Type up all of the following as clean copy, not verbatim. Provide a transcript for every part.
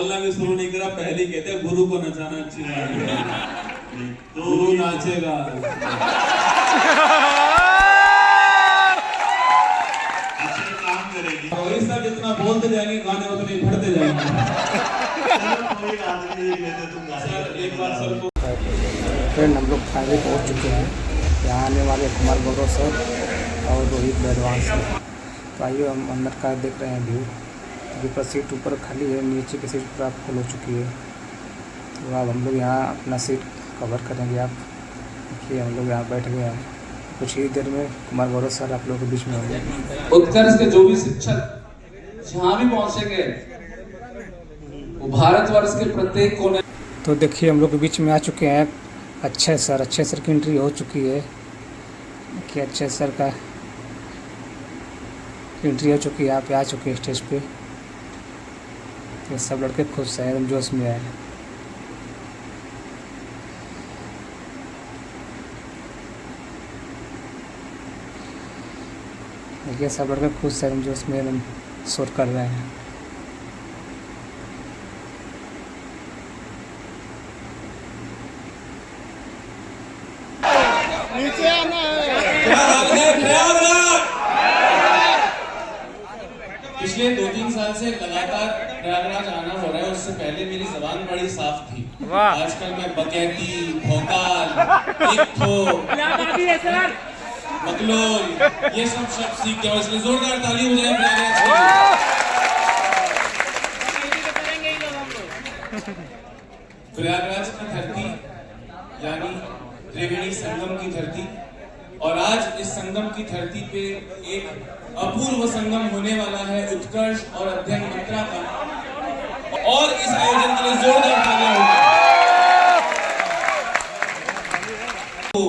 बोलना भी शुरू नहीं करा, पहले ही कहते गुरु को नचाना अच्छी बात है, गुरु नाचेगा। रोहित साहब जितना बोलते जाएंगे गाने उतने बढ़ते जाएंगे। फ्रेंड हम लोग फाइनली पहुँच चुके हैं, यहाँ आने वाले कुमार गौरव सर और रोहित बैडवान सर। तो आइए हम अंदर का देख रहे हैं व्यू। ऊपर सीट ऊपर खाली है, नीचे की सीट पूरा फुल हो चुकी है। तो अब हम लोग यहाँ अपना सीट कवर करेंगे। आप देखिए हम लोग यहाँ बैठ गए हैं, कुछ ही देर में कुमार गौरव सर आप लोगों के बीच में होंगे। उत्कर्ष के जो भी शिक्षक जहाँ भी पहुँचेंगे वो भारतवर्ष के प्रत्येक कोने। तो देखिए हम लोग के बीच में आ चुके हैं अच्छे सर की एंट्री हो चुकी है। देखिए अच्छे सर का एंट्री हो चुकी है, यहाँ पे आ चुके हैं स्टेज पे। तो सब लड़के खुश हैं, एकदम जोश में आए। देखिए सब लड़के खुश हैं, एकदम जोश में एकदम शोर कर रहे हैं। नीचे आना है। पिछले 2-3 साल से लगातार प्रयागराज आना हो रहा है। उससे पहले मेरी जबान बड़ी साफ थी। आजकल मैं बकैती, भोकाल, मकलोल ये सब शब्द सीख गया हूं, इसलिए जोरदार ताली हो जाए प्रयागराज के लिए। प्रयागराज की धरती यानी त्रिवेणी संगम की धरती, और आज इस संगम की धरती पे एक अपूर्व संगम होने वाला है उत्कर्ष और अध्ययन मंत्रा का। और इस आयोजन के लिए जोरदार तालियां होंगी। तो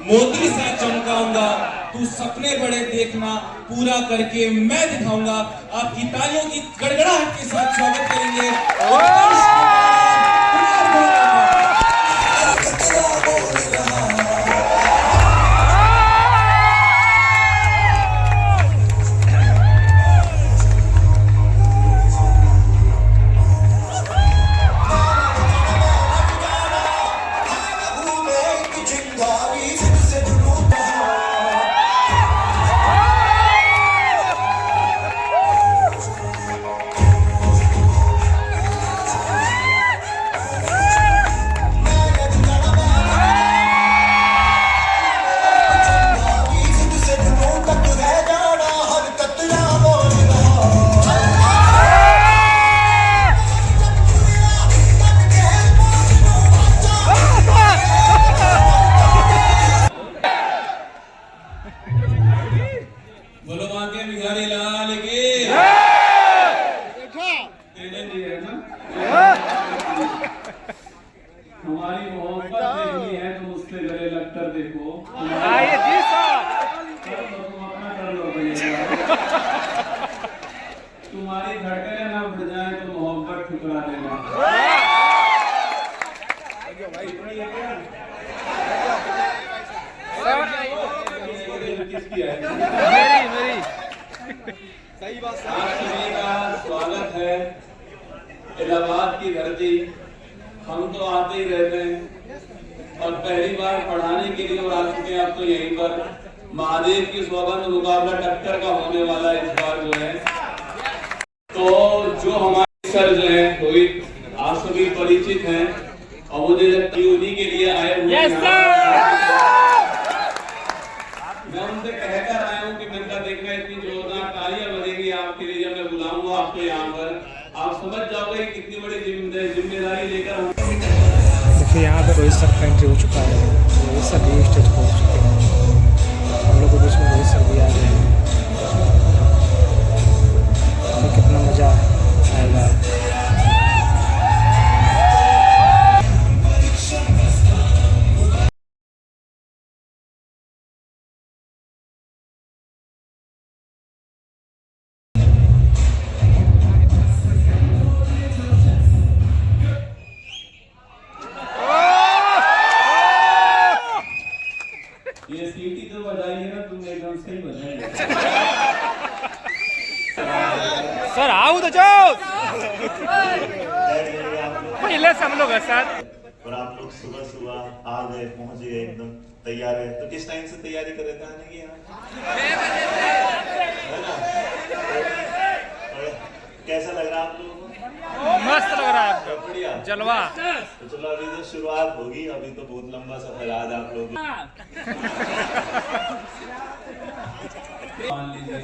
मोती सा चमकाऊंगा, तू सपने बड़े देखना, पूरा करके मैं दिखाऊंगा। आपकी तालियों की गड़गड़ाहट के साथ स्वागत करेंगे हमारी मोहब्बत देखनी है तो मुझसे गले लगकर देखो। आइए जी साहब, तुम अपना कर लो भैया। तुम्हारी धड़कनें ना बढ़ जाए तो मोहब्बत ठुकरा देना। किसकी है? मेरी। सही बात। आप सभी का स्वागत है इलाहाबाद की धरती। हम तो आते ही रहते हैं और पहली बार पढ़ाने के लिए और आ चुके हैं। अब तो यहीं पर महादेव की सौगंध मुकाबला टक्कर का होने वाला है इस बार जो है। तो जो हमारे सर जो है रोहित आप सभी परिचित हैं और मुझे उन्हीं के लिए आए हुए हैं। मैं उनसे कहकर आया हूँ कि मैंने देखना इतनी जोरदार तालियां बजेगी आपके लिए जब मैं बुलाऊंगा आपको यहाँ पर। आप समझ जाओगे कितनी बड़ी जिम्मेदारी लेकर हम। देखिए यहाँ पे रोहित सर का एंट्री हो चुका है। रोहित सर भी स्टेज पर पहुँच चुके हैं। हम लोग के बीच में रोहित सर भी आ गए हैं। तो कितना मज़ा आएगा। ये सीटी तो बजाई है ना तुमने, एकदम सही बजाई है। सर आओ तो जा। मिले सब लोग हैं सर। और आप लोग सुबह सुबह आ गए, पहुंच गए, एकदम तैयार है। तो किस टाइम से तैयारी कर रहे थे आने की यहाँ? है ना? और कैसा लग रहा है आप लोगों को? मस्त लग रहा है, बढ़िया, जलवा। तो चलो अभी तो शुरुआत होगी, अभी तो बहुत लंबा सफर आज आप लोग। मान लीजिए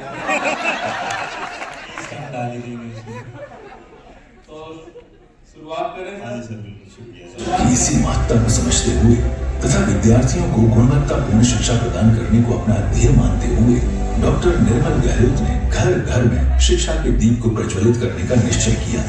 तो शुरुआत करें हाँ जी सर, बिल्कुल शुक्रिया। इसी महत्ता को समझते हुए तथा विद्यार्थियों को गुणवत्तापूर्ण शिक्षा प्रदान करने को अपना ध्येय मानते हुए डॉक्टर निर्मल गहलोत ने घर घर में शिक्षा के दीप को प्रज्वलित करने का निश्चय किया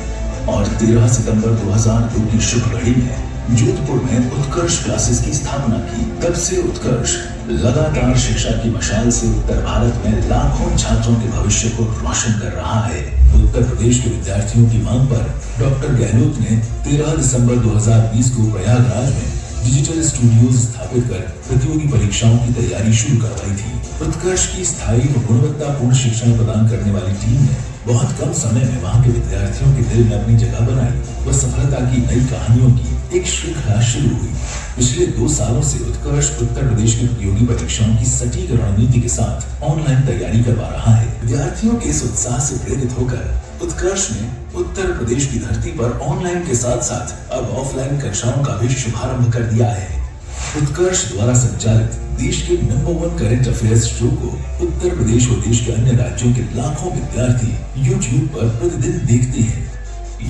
और 13 सितंबर 2002 की शुभ घड़ी में जोधपुर में उत्कर्ष क्लासेस की स्थापना की। तब से उत्कर्ष लगातार शिक्षा की मशाल से उत्तर भारत में लाखों छात्रों के भविष्य को रोशन कर रहा है। उत्तर प्रदेश के विद्यार्थियों की मांग पर डॉक्टर गहलोत ने 13 दिसंबर 2020 को प्रयागराज में डिजिटल स्टूडियोज स्थापित कर प्रतियोगी परीक्षाओं की तैयारी शुरू करवाई थी। उत्कर्ष की स्थायी व गुणवत्तापूर्ण शिक्षा प्रदान करने वाली टीम ने बहुत कम समय में वहां के विद्यार्थियों के दिल में अपनी जगह बनाई व सफलता की नई कहानियों की एक श्रृंखला शुरू हुई। पिछले 2 सालों से उत्कर्ष उत्तर प्रदेश की प्रतियोगी परीक्षाओं की सटीक रणनीति के साथ ऑनलाइन तैयारी करवा रहा है। विद्यार्थियों के इस उत्साह से प्रेरित होकर उत्कर्ष ने उत्तर प्रदेश की धरती पर ऑनलाइन के साथ साथ अब ऑफलाइन कक्षाओं का भी शुभारंभ कर दिया है। उत्कर्ष द्वारा संचालित देश के नंबर 1 करंट अफेयर्स शो को उत्तर प्रदेश और देश के अन्य राज्यों के लाखों विद्यार्थी YouTube पर प्रतिदिन देखते हैं।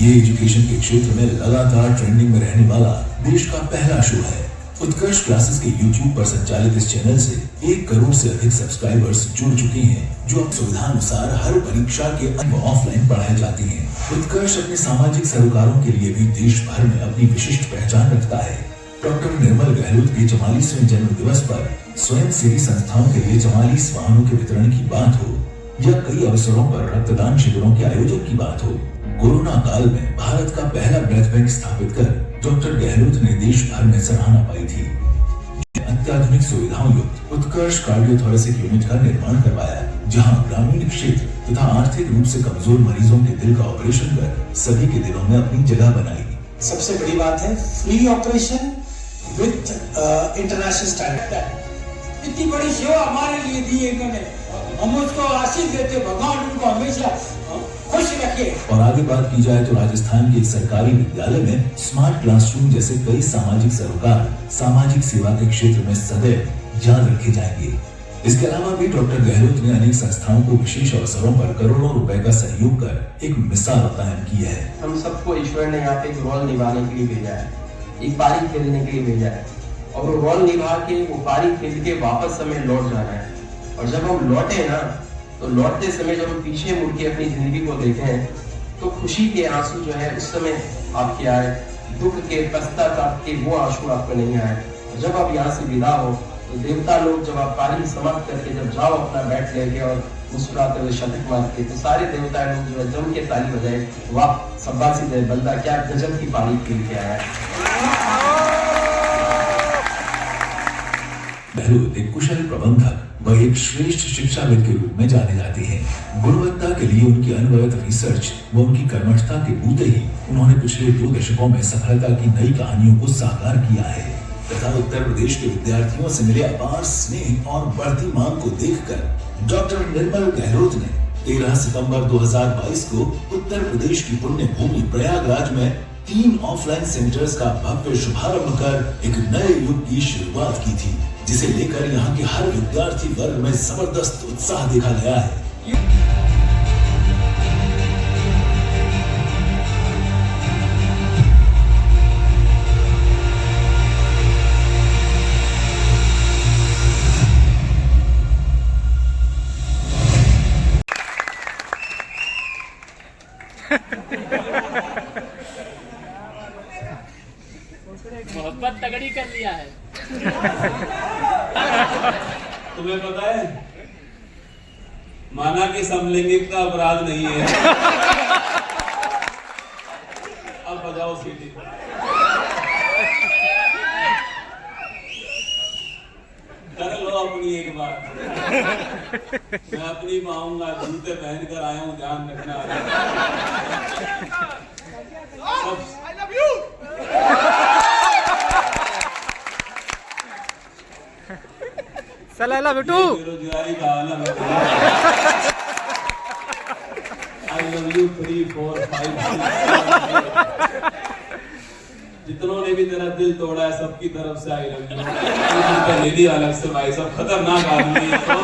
ये एजुकेशन के क्षेत्र में लगातार ट्रेंडिंग में रहने वाला देश का पहला शो है। उत्कर्ष क्लासेस के YouTube पर संचालित इस चैनल से 1 करोड़ से अधिक सब्सक्राइबर्स जुड़ चुके हैं, जो अब सुविधानुसार हर परीक्षा के अंक ऑफलाइन पढ़ाए जाते हैं। उत्कर्ष अपने सामाजिक सरोकारों के लिए भी देश भर में अपनी विशिष्ट पहचान रखता है। डॉक्टर निर्मल गहलोत के 44वें जन्म दिवस पर स्वयं सेवी संस्थाओं के लिए 44 वाहनों के वितरण की बात हो या कई अवसरों पर रक्तदान शिविरों के आयोजन की बात हो, कोरोना काल में भारत का पहला ब्लड बैंक स्थापित कर डॉक्टर गहलोत ने देश भर में सराहना पाई थी। अत्याधुनिक सुविधाओं युक्त उत्कर्ष कार्डियोथोरेसिक यूनिट का निर्माण करवाया, जहां ग्रामीण क्षेत्र तथा आर्थिक रूप से कमजोर मरीजों के दिल का ऑपरेशन कर सभी के दिलों में अपनी जगह बनाई। सबसे बड़ी बात है free operation with international standard. इतनी बड़ी सेवा हमारे लिए दी है इन्होंने, हम उसको आशीष देते, भगवान उनको हमेशा खुश रखे। और आगे बात की जाए तो राजस्थान के एक सरकारी विद्यालय में स्मार्ट क्लासरूम जैसे कई सामाजिक सरोकार सामाजिक सेवा के क्षेत्र में सदैव याद रखे जाएंगे। इसके अलावा भी डॉक्टर गहलोत ने अनेक संस्थाओं को विशेष अवसरों पर करोड़ों रुपए का सहयोग कर एक मिसाल कायम की है। हम सबको ईश्वर ने यहाँ पे एक रोल निभाने के लिए भेजा है, एक पारी खेलने के लिए भेजा है, और वो रोल निभा के वो पारी खेल के वापस हमें लौट जाना है। और जब हम लौटे ना, तो लौटते समय जब हम पीछे मुड़ के अपनी जिंदगी को देखें तो खुशी के आंसू जो है उस समय आपके आए, दुख के पश्चाताप के वो आंसू आपको नहीं आए। जब आप यहाँ से विदा हो तो देवता लोग जब आप पारी समाप्त करके जब जाओ अपना बैठ लेके और मुस्कुराते हुए शतक मारते, तो सारे देवता लोग जो है जम के ताली बजाए, वाह शाबाशी दे बंदा, क्या गजब की पारी खेल के आया है। गहलोत एक कुशल प्रबंधक व एक श्रेष्ठ शिक्षाविद के रूप में जाने जाते हैं। गुणवत्ता के लिए उनकी अनवरत रिसर्च व उनकी कर्मठता के बूते ही उन्होंने पिछले 2 दशकों में सफलता की नई कहानियों को साकार किया है तथा उत्तर प्रदेश के विद्यार्थियों से मिले अपार स्नेह और बढ़ती मांग को देखकर डॉक्टर निर्मल गहलोत ने 13 सितंबर 2022 को उत्तर प्रदेश की पुण्य भूमि प्रयागराज में 3 ऑफलाइन सेंटर्स का भव्य शुभारंभ कर एक नए युग की शुरुआत की थी, जिसे लेकर यहाँ के हर विद्यार्थी वर्ग में जबरदस्त उत्साह देखा गया है। मोहब्बत तगड़ी कर लिया है। तुम्हें पता है, माना कि समलैंगिकता अपराध नहीं है। अब बजाओ सीटी। कर लो अपनी एक बार। मैं अपनी पाऊंगा, जूते पहन कर आया हूं, ध्यान रखना। I love you. चला बिट्टू बेरोजगारी का आलम है। I love you 3, 4, 5, 6, जितनों ने भी तेरा दिल तोड़ा है सबकी तरफ से आई लव यू। ले लिया अलग से भाई, सब खतरनाक आदमी है। तो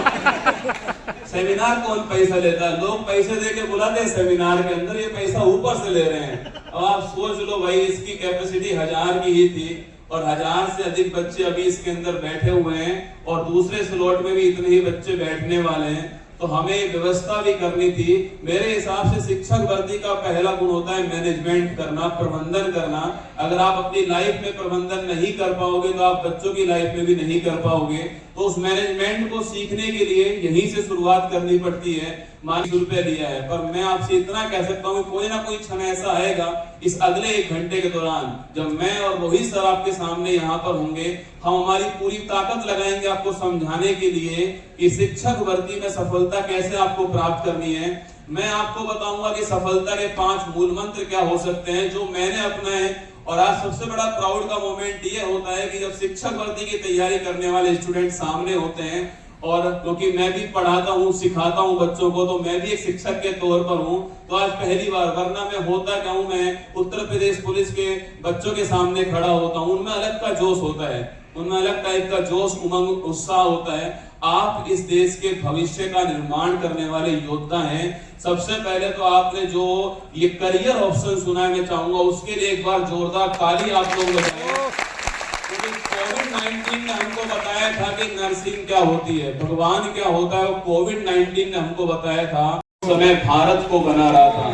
सेमिनार कौन पैसा लेता है? लोग पैसे दे के बुलाते हैं सेमिनार के अंदर, ये पैसा ऊपर से ले रहे हैं। अब आप सोच लो भाई, इसकी कैपेसिटी 1000 की ही थी और 1000 से अधिक बच्चे अभी इसके अंदर बैठे हुए हैं और दूसरे स्लॉट में भी इतने ही बच्चे बैठने वाले हैं, तो हमें व्यवस्था भी करनी थी। मेरे हिसाब से शिक्षक भर्ती का पहला गुण होता है मैनेजमेंट करना, प्रबंधन करना। अगर आप अपनी लाइफ में प्रबंधन नहीं कर पाओगे तो आप बच्चों की लाइफ में भी नहीं कर पाओगे। तो उस मैनेजमेंट को सीखने के लिए यहीं से शुरुआत करनी पड़ती है। मान 100 रुपया लिया है, पर मैं आपसे इतना कह सकता हूँ कोई ना कोई क्षण ऐसा आएगा इस अगले 1 घंटे के दौरान जब मैं और रोहित सर आपके सामने यहाँ पर होंगे। हम हमारी पूरी ताकत लगाएंगे आपको समझाने के लिए कि शिक्षक भर्ती में सफलता कैसे आपको प्राप्त करनी है। मैं आपको बताऊंगा कि सफलता के 5 मूल मंत्र क्या हो सकते हैं जो मैंने अपनाए। और आज सबसे बड़ा प्राउड का मोमेंट ये होता है कि जब शिक्षक भर्ती की तैयारी करने वाले स्टूडेंट सामने होते हैं, और क्योंकि मैं भी पढ़ाता हूँ, सिखाता हूँ बच्चों को, तो मैं भी एक शिक्षक के तौर पर हूँ। तो आज पहली बार, वरना मैं होता क्या हूँ, मैं उत्तर प्रदेश पुलिस के बच्चों के सामने खड़ा होता हूँ। उनमें अलग का जोश होता है, उनमें अलग टाइप का जोश, उमंग, उत्साह होता है। आप इस देश के भविष्य का निर्माण करने वाले योद्धा हैं। सबसे पहले तो आपने जो ये करियर ऑप्शन सुना है, मैं चाहूंगा उसके लिए एक बार जोरदार ताली आप लोग बजाएं। कोविड-19 ने हमको बताया था कि नर्सिंग क्या होती है, भगवान क्या होता है, कोविड-19 ने हमको बताया था। समय भारत को बना रहा था।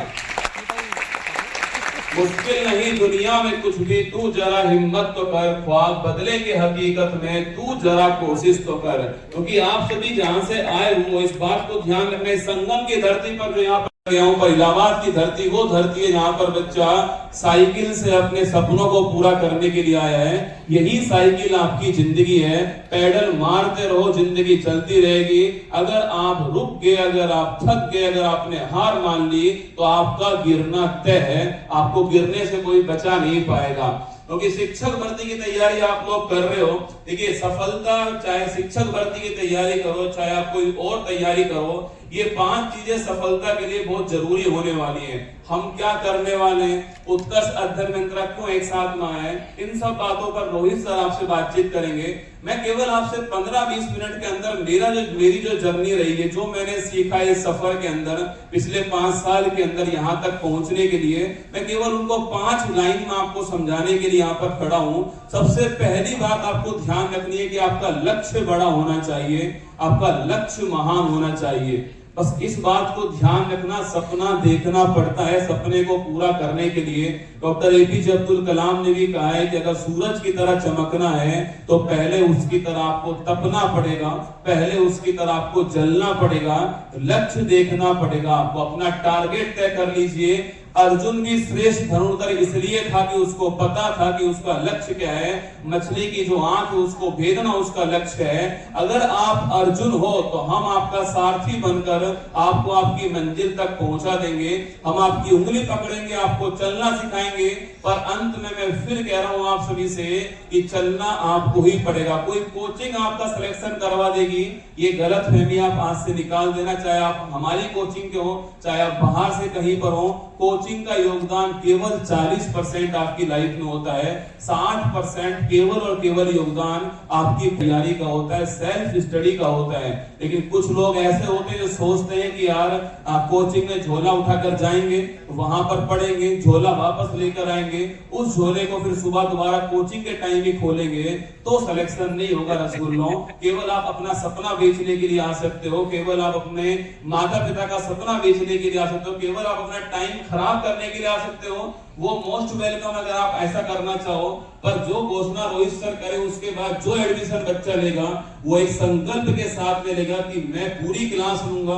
मुश्किल नहीं दुनिया में कुछ भी, तू जरा हिम्मत तो कर, ख्वाब बदले के हकीकत में तू जरा कोशिश तो कर। क्योंकि आप सभी जहां से आए हो इस बात को ध्यान रखना, संगम की धरती पर जो यहाँ पर गया हूं, इलाहाबाद की धरती वो धरती है जहाँ पर बच्चा साइकिल से अपने सपनों को पूरा करने के लिए आया है। यही साइकिल आपकी जिंदगी है। पैडल मारते रहो, जिंदगी चलती रहेगी। अगर आप रुक गए, अगर आप थक गए, अगर आपने हार मान ली तो आपका गिरना तय है। आपको गिरने से कोई बचा नहीं पाएगा। क्योंकि शिक्षक भर्ती की तैयारी आप लोग कर रहे हो, देखिए सफलता, चाहे शिक्षक भर्ती की तैयारी करो, चाहे आप कोई और तैयारी करो, ये 5 चीजें सफलता के लिए बहुत जरूरी होने वाली हैं। हम क्या करने वाले हैं, उत्कर्ष अध्ययन मंत्र क्यों एक साथ में आए, इन सब बातों पर रोहित सर आपसे बातचीत करेंगे। मैं केवल आपसे 15-20 मिनट के अंदर मेरी जो जर्नी रही है, जो मैंने सीखा इस सफर के अंदर पिछले 5 साल के अंदर यहाँ तक पहुंचने के लिए, मैं केवल उनको 5 लाइन में आपको समझाने के लिए यहाँ पर खड़ा हूँ। सबसे पहली बात आपको ध्यान रखनी है कि आपका लक्ष्य बड़ा होना चाहिए, आपका लक्ष्य महान होना चाहिए। बस इस बात को ध्यान रखना, सपना देखना पड़ता है। सपने को पूरा करने के लिए डॉक्टर एपीजे अब्दुल कलाम ने भी कहा है कि अगर सूरज की तरह चमकना है तो पहले उसकी तरह आपको तपना पड़ेगा, पहले उसकी तरह आपको जलना पड़ेगा, लक्ष्य देखना पड़ेगा। आपको अपना टारगेट तय कर लीजिए। अर्जुन भी श्रेष्ठ धनुर्धर इसलिए था कि उसको पता था कि उसका लक्ष्य क्या है। मछली की जो आंख है उसको भेदना उसका लक्ष्य है। अगर आप अर्जुन हो तो हम आपका सारथी बनकर आपको आपकी मंजिल तक पहुंचा देंगे। हम आपकी उंगली पकड़ेंगे, आपको चलना सिखाएंगे। पर अंत में मैं फिर कह रहा हूं आप सभी से कि चलना आपको ही पड़ेगा। कोई कोचिंग आपका सिलेक्शन करवा देगी, ये गलत फहमी आप आज से निकाल देना। चाहे आप हमारी कोचिंग के हो, चाहे आप बाहर से कहीं पर हो, कोचिंग का योगदान केवल 40% आपकी लाइफ में होता है। 60% केवल और केवल योगदान आपकी तैयारी का होता है, सेल्फ स्टडी का होता है। लेकिन कुछ लोग ऐसे होते हैं जो सोचते हैं कि यार कोचिंग में झोला उठाकर जाएंगे, वहां पर पढ़ेंगे, झोला वापस लेकर आएंगे, उस झोले को फिर सुबह दोबारा कोचिंग के टाइम ही खोलेंगे तो सिलेक्शन नहीं होगा। रसगुल्लों, केवल आप अपना सपना बेचने के लिए आ सकते हो, केवल आप अपने माता पिता का सपना बेचने के लिए आ सकते हो, केवल आप अपना टाइम खराब करने के लिए आ सकते हो। वो मोस्ट वेलकम अगर आप ऐसा करना चाहो। पर जो घोषणा रोहित सर करे उसके बाद जो एडमिशन बच्चा लेगा वो एक संकल्प के साथ में लेगा कि मैं पूरी क्लास लूंगा,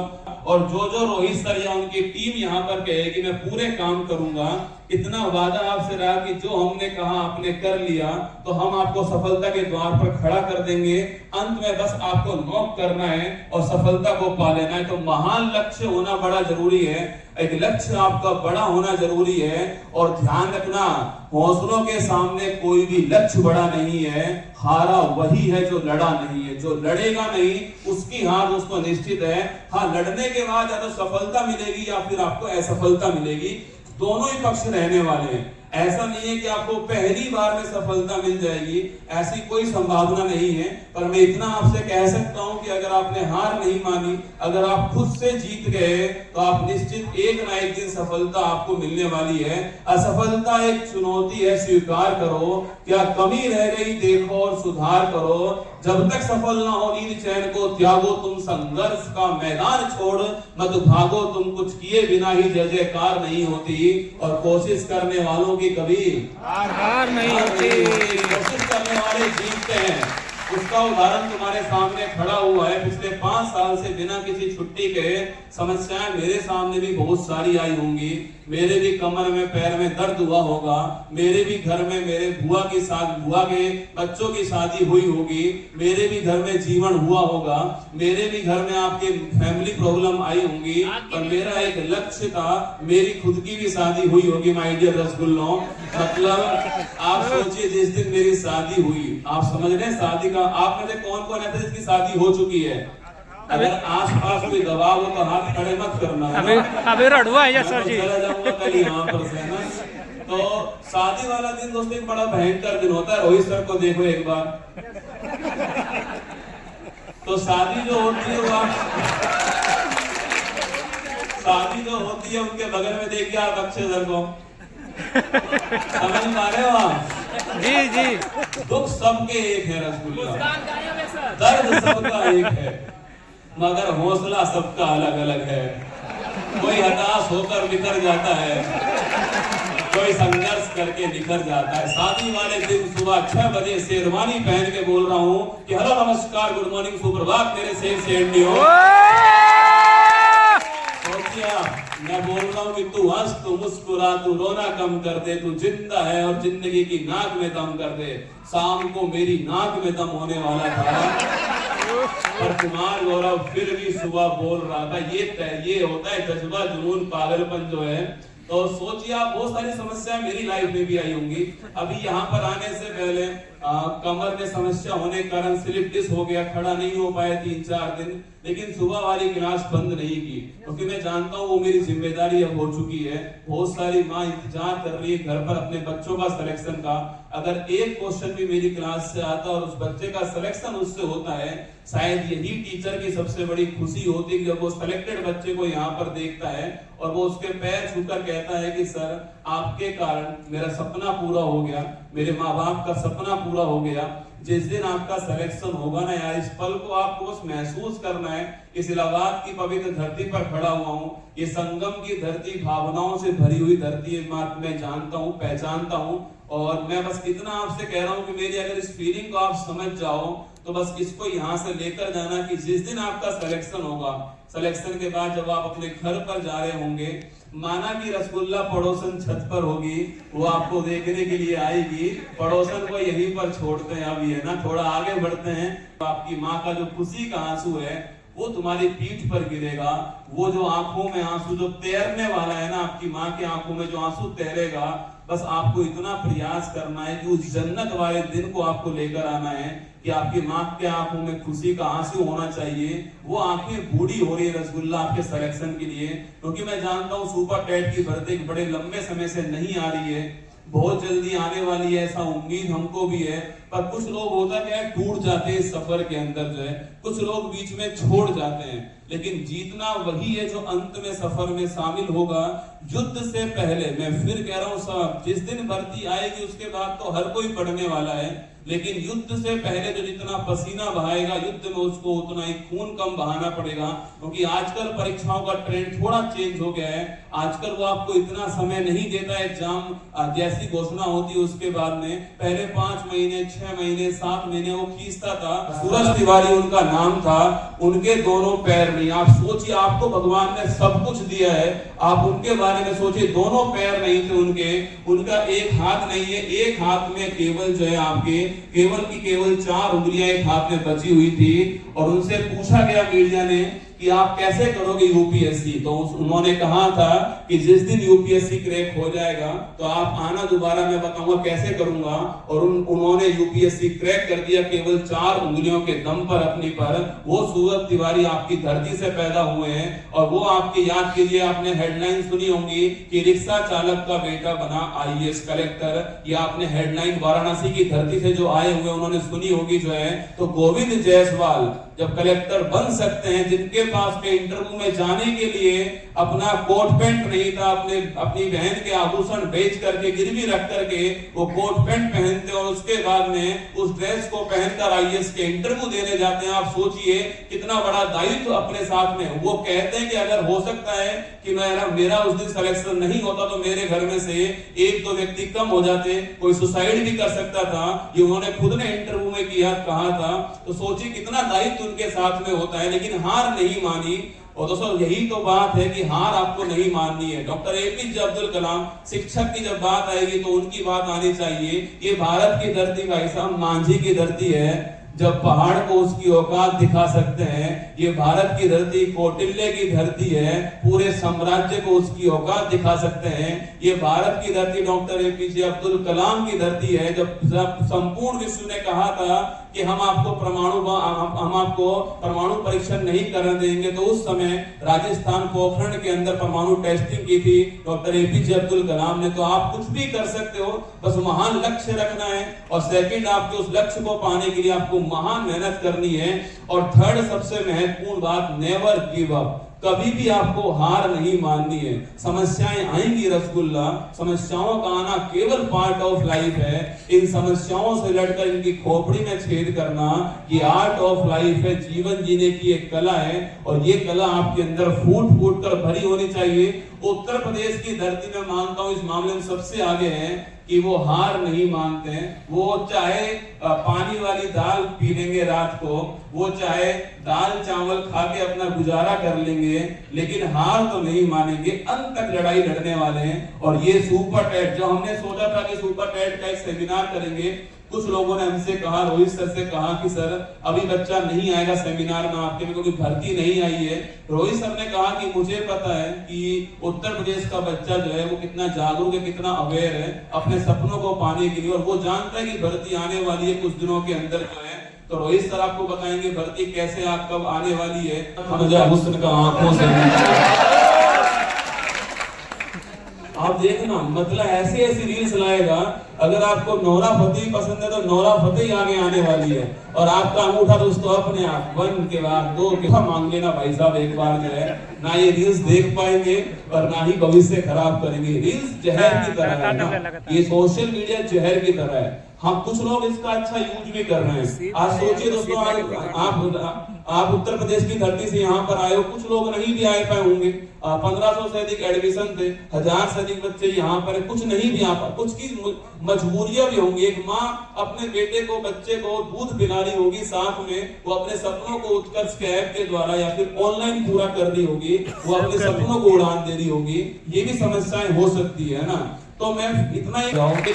और जो जो रोहित सर या उनकी टीम यहाँ पर कहे कि मैं पूरे काम करूंगा, इतना वादा आपसे रहा कि जो हमने कहा आपने कर लिया तो हम आपको सफलता के द्वार पर खड़ा कर देंगे। अंत में बस आपको नॉक करना है और सफलता को पा लेना है। तो महान लक्ष्य होना बड़ा जरूरी है, एक लक्ष्य आपका बड़ा होना जरूरी है। और ध्यान रखना, हौसलों के सामने कोई भी लक्ष्य बड़ा नहीं है, हारा वही है जो लड़ा नहीं है। जो लड़ेगा नहीं उसकी हार दोस्तों निश्चित है। हाँ, लड़ने के बाद या तो सफलता मिलेगी या फिर आपको असफलता मिलेगी, दोनों ही पक्ष रहने वाले हैं। ऐसा नहीं है कि आपको पहली बार में सफलता मिल जाएगी, ऐसी कोई संभावना नहीं है। पर मैं इतना आपसे कह सकता हूं कि अगर आपने हार नहीं मानी, अगर आप खुद से जीत गए तो आप निश्चित एक ना एक दिन सफलता आपको मिलने वाली है। असफलता एक चुनौती है, स्वीकार करो। क्या कमी रह गई देखो और सुधार करो। जब तक सफल ना हो नींद चैन को त्यागो, तुम संघर्ष का मैदान छोड़ मत भागो। तुम कुछ किए बिना ही जय जयकार नहीं होती, और कोशिश करने वालों की कभी हार नहीं होती। कोशिश करने वाले जीतते हैं। उसका उदाहरण तुम्हारे सामने खड़ा हुआ है। पिछले 5 साल से बिना किसी छुट्टी के समस्याएं मेरे सामने भी बहुत सारी आई होंगी। मेरे भी कमर में पैर में दर्द हुआ होगा। मेरे भी घर में मेरे बुआ के बच्चों की शादी हुई होगी। मेरे भी घर में जीवन हुआ होगा। मेरे भी घर में आपके फैमिली प्रॉब्लम आई होंगी। और मेरा एक लक्ष्य था, मेरी खुद की भी शादी हुई होगी। माय डियर रसगुल्लों, मतलब आप सोचिए जिस दिन मेरी शादी हुई, आप समझ रहे हैं शादी का, आप में से कौन-कौन ऐसा जिसकी शादी हो चुकी है? अगर आस-पास कोई गवाह हो तो हाथ खड़े मत करना। अभी रड़ुआ है सर जी। चला जाऊंगा कल यहाँ पर से ना। तो शादी वाला दिन दोस्तों एक बड़ा भयंकर दिन होता है। रोहित सर को देखो एक बार। तो शादी जो होती है उनके बगल में देखिए आप अक्षय सर को, समझ पा रहे हो आप? जी। दुख सबके एक है रसगुल्ला, दर्द सबका एक है, मगर हौसला सबका अलग अलग है। कोई हताश होकर बिखर जाता है, कोई संघर्ष करके निखर जाता है। शादी वाले दिन सुबह 6 बजे शेरवानी पहन के बोल रहा हूँ कि हेलो नमस्कार गुड मॉर्निंग सुप्रभात मेरे शेर हो। मैं बोल रहा हूँ कि तू हंस, तू मुस्कुरा, तू रोना कम कर दे, तू जिंदा है और जिंदगी की नाक में दम कर दे। शाम को मेरी नाक में दम होने वाला था, पर कुमार गौरव फिर भी सुबह बोल रहा था। ये होता है जज्बा, जुनून, पागलपन जो है। तो सोचिए आप, बहुत सारी समस्याएं मेरी लाइफ में भी आई होंगी। अभी यहाँ पर आने से पहले कमर में समस्या होने के कारण स्लिप डिस्क हो गया, खड़ा नहीं हो पाए 3-4 दिन। लेकिन सुबह वाली क्लास बंद नहीं की, क्योंकि मैं जानता हूँ वो मेरी जिम्मेदारी अब हो चुकी है। बहुत सारी माँ इंतजार कर रही है घर पर अपने बच्चों का सिलेक्शन का। अगर एक क्वेश्चन भी मेरी क्लास से आता और उस बच्चे का सिलेक्शन उससे होता है, शायद यही टीचर की सबसे बड़ी खुशी होती है जब वो सिलेक्टेड बच्चे को यहाँ पर देखता है और वो उसके पैर छूकर कहता है कि सर आपके कारण मेरा सपना पूरा हो गया, मेरे माँ बाप का सपना पूरा हो गया। जिस दिन आपका सिलेक्शन होगा ना यार, इस पल को आपको बस महसूस करना है। इस इलाहाबाद की पवित्र धरती पर खड़ा हुआ हूँ। ये संगम की धरती भावनाओं से भरी हुई धरती है, मैं जानता हूँ, पहचानता हूँ। और मैं बस इतना आपसे कह रहा हूँ कि मेरी अगर इस फीलिंग को आप समझ जाओ तो बस इसको यहाँ से लेकर जाना कि जिस दिन आपका सिलेक्शन होगा, सिलेक्शन के बाद जब आप अपने घर पर जा रहे होंगे, माना कि रसगुल्ला पड़ोसन छत पर होगी, वो आपको देखने के लिए आएगी। पड़ोसन को यहीं पर छोड़ते हैं अभी, है ना, थोड़ा आगे बढ़ते हैं। तो आपकी माँ का जो खुशी का आंसू है वो तुम्हारी पीठ पर गिरेगा। वो जो आंखों में आंसू जो तैरने वाला है ना, आपकी माँ की आंखों में जो आंसू तैरेगा, बस आपको इतना प्रयास करना है कि उस जन्नत वाले दिन को आपको लेकर आना है कि आपकी माँ के आंखों में खुशी का आंसू होना चाहिए। वो आंखें बूढ़ी हो रही है रसगुल्ला आपके सिलेक्शन के लिए, क्योंकि मैं जानता हूँ सुपर टेट की भर्ती बड़े लंबे समय से नहीं आ रही है, बहुत जल्दी आने वाली है, ऐसा उम्मीद हमको भी है। पर कुछ लोग होता क्या है, टूट जाते हैं सफर के अंदर जो है, कुछ लोग बीच में छोड़ जाते हैं। लेकिन जीतना वही है जो अंत में सफर में शामिल होगा। युद्ध से पहले, मैं फिर कह रहा हूँ सब, जिस दिन भर्ती आएगी उसके बाद तो हर कोई पढ़ने वाला है, लेकिन युद्ध से पहले जो जितना पसीना बहाएगा युद्ध में, उसको उतना ही खून कम बहाना पड़ेगा। क्योंकि आजकल परीक्षाओं का ट्रेंड थोड़ा चेंज हो गया है। आजकल वो आपको इतना समय नहीं देता है, एग्जाम जैसी घोषणा होती है उसके बाद में, पहले 5 महीने 6 महीने 7 महीने वो खींचता था। सूरज तिवारी उनका नाम था, उनके दोनों पैर नहीं। आप सोचिए, आपको भगवान ने सब कुछ दिया है, आप उनके बारे में सोचिए, दोनों पैर नहीं थे उनके, उनका एक हाथ नहीं है, एक हाथ में केवल जो है आपके केवल 4 उंगलियां एक हाथ में बची हुई थी। और उनसे पूछा गया मीडिया ने कि आप कैसे करोगे यूपीएससी, तो उन्होंने कहा था कि जिस दिन यूपीएससी क्रैक हो जाएगा तो आप आना दोबारा, मैं बताऊंगा कैसे करूंगा। और उन्होंने यूपीएससी क्रैक कर दिया केवल 4 उंगलियों के दम पर अपनी पर। वो सूरज तिवारी आपकी धरती से पैदा हुए हैं और वो आपके याद के लिए आपने हेडलाइन सुनी होंगी कि रिक्शा चालक का बेटा बना आईएएस कलेक्टर। ये आपने हेडलाइन वाराणसी की धरती से जो आए हुए उन्होंने सुनी होगी जो है। तो गोविंद जायसवाल जब कलेक्टर बन सकते हैं, जिनके पास के इंटरव्यू में जाने के लिए अपना कोट पैंट नहीं था, अपनी बहन के आभूषण बेच करके गिरवी रख करके वो कोट पैंट पहनते और उसके बाद में उस ड्रेस को पहनकर आईएएस के इंटरव्यू देने जाते हैं। आप सोचिए कितना बड़ा दायित्व अपने साथ में। वो कहते हैं कि अगर हो सकता है कि मेरा उस दिन सिलेक्शन नहीं होता तो मेरे घर में से 1-2 व्यक्ति कम हो जाते, कोई सुसाइड भी कर सकता था। ये उन्होंने खुद ने इंटरव्यू में कहा था। तो सोचिए कितना दायित्व उनके साथ में होता है, लेकिन हार नहीं मानी। और दोस्तों यही तो बात है कि हार आपको नहीं माननी है। डॉक्टर एपीजे अब्दुल कलाम शिक्षक की जब बात आएगी तो उनकी बात आनी चाहिए। ये भारत की धरती भाई साहब मांझी की धरती है, जब पहाड़ को उसकी औकात दिखा सकते हैं। ये भारत की धरती कौटिल्य की धरती है, पूरे साम्राज्य को उसकी औकात दिखा सकते हैं। ये भारत की धरती डॉक्टर एपीजे अब्दुल कलाम की धरती है। जब संपूर्ण विश्व ने कहा था कि हम आपको परमाणु परीक्षण नहीं करने देंगे, तो उस समय राजस्थान पोखरण के अंदर परमाणु टेस्टिंग की थी डॉक्टर एपीजे अब्दुल कलाम ने। तो आप कुछ भी कर सकते हो, बस महान लक्ष्य रखना है और सेकंड आपके उस लक्ष्य को पाने के लिए आपको महान मेहनत करनी है। और थर्ड सबसे महत्वपूर्ण बात, नेवर गिव अप। कभी भी आपको हार नहीं माननी है। समस्याएं आएंगी रसगुल्ला, समस्याओं का आना केवल पार्ट ऑफ लाइफ है। इन समस्याओं से लड़कर इनकी खोपड़ी में छेद करना ये आर्ट ऑफ लाइफ है। जीवन जीने की एक कला है और ये कला आपके अंदर फूट फूट कर भरी होनी चाहिए। उत्तर प्रदेश की धरती में मानता हूं इस मामले में सबसे आगे है कि वो हार नहीं मानते हैं। वो चाहे पानी वाली दाल पी लेंगे रात को, वो चाहे दाल चावल खा के अपना गुजारा कर लेंगे, लेकिन हार तो नहीं मानेंगे। अंत तक लड़ाई लड़ने वाले हैं। और ये सुपर टेट, जो हमने सोचा था कि सुपर टेट का एक सेमिनार करेंगे, कुछ लोगों ने हमसे कहा, रोहित सर से कहा कि सर अभी बच्चा नहीं आएगा सेमिनार में आपके में, क्योंकि भर्ती नहीं आई है। रोहित सर ने कहा कि मुझे पता है कि उत्तर प्रदेश का बच्चा जो है वो कितना जागरूक है, कितना अवेयर है अपने सपनों को पाने के लिए, और वो जानता है कि भर्ती आने वाली है कुछ दिनों के अंदर जो है। तो रोहित सर आपको बताएंगे भर्ती कैसे आप कब आने वाली है। हमजा हुस्न का आंखों से आप देखना, मतलब ऐसी ऐसी रील्स लाएगा। अगर आपको नोरा फतेही पसंद है तो नोरा फतेही आगे आने वाली है। और आपका अंगूठा दोस्तों अपने आप 1 के बाद 2 के मांग लेना भाई साहब एक बार जो है। ना ये रील्स देख पाएंगे और ना ही भविष्य खराब करेंगे। रील्स जहर की तरह है ना, ये सोशल मीडिया जहर की तरह है। हम कुछ लोग इसका अच्छा यूज भी कर रहे हैं। आज सोचिए दोस्तों, आप उत्तर प्रदेश की धरती से यहाँ पर आए हो, कुछ लोग नहीं भी आए पाए होंगे। 1500 से अधिक एडमिशन थे, 1000 से अधिक बच्चे यहाँ पर, कुछ नहीं भी यहाँ पर, कुछ की मजबूरियां भी होंगी। एक माँ अपने बेटे को, बच्चे को दूध पिला रही होगी, साथ में वो अपने सपनों को उत्कर्ष के ऐप के द्वारा या फिर ऑनलाइन पूरा कर रही होगी, वो अपने सपनों को उड़ान दे रही होगी। ये भी समस्याएं हो सकती है ना। तो मैं इतना ही कहूँगा कि